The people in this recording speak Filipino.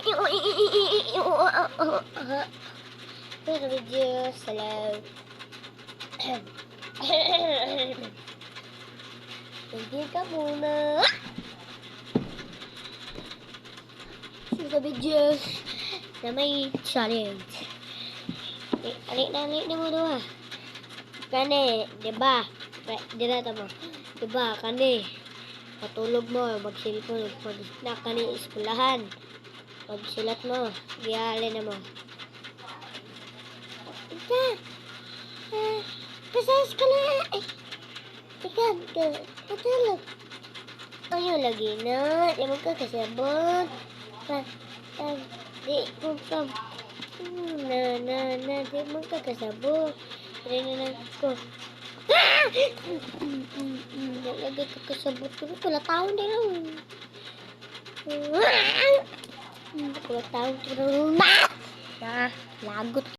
Pero video, hello. Hindi ka muna. Sa video na may challenge. Alik na mo doon. Kani, diba? Dito mo. Diba, kani. Patulog mo, magsilpon, mag-snack kani iskulahan. Magsilat mo, gihali na mo. Ika, pasayas ka na. Ika, patulog. Ayaw lagi na, di mo ka kasabot. Di mo ka, di mo ka kasabot. Rin na ko. Lagi ka kasabot ko. Pala taon din lang. Pala taon din lang. Lagot.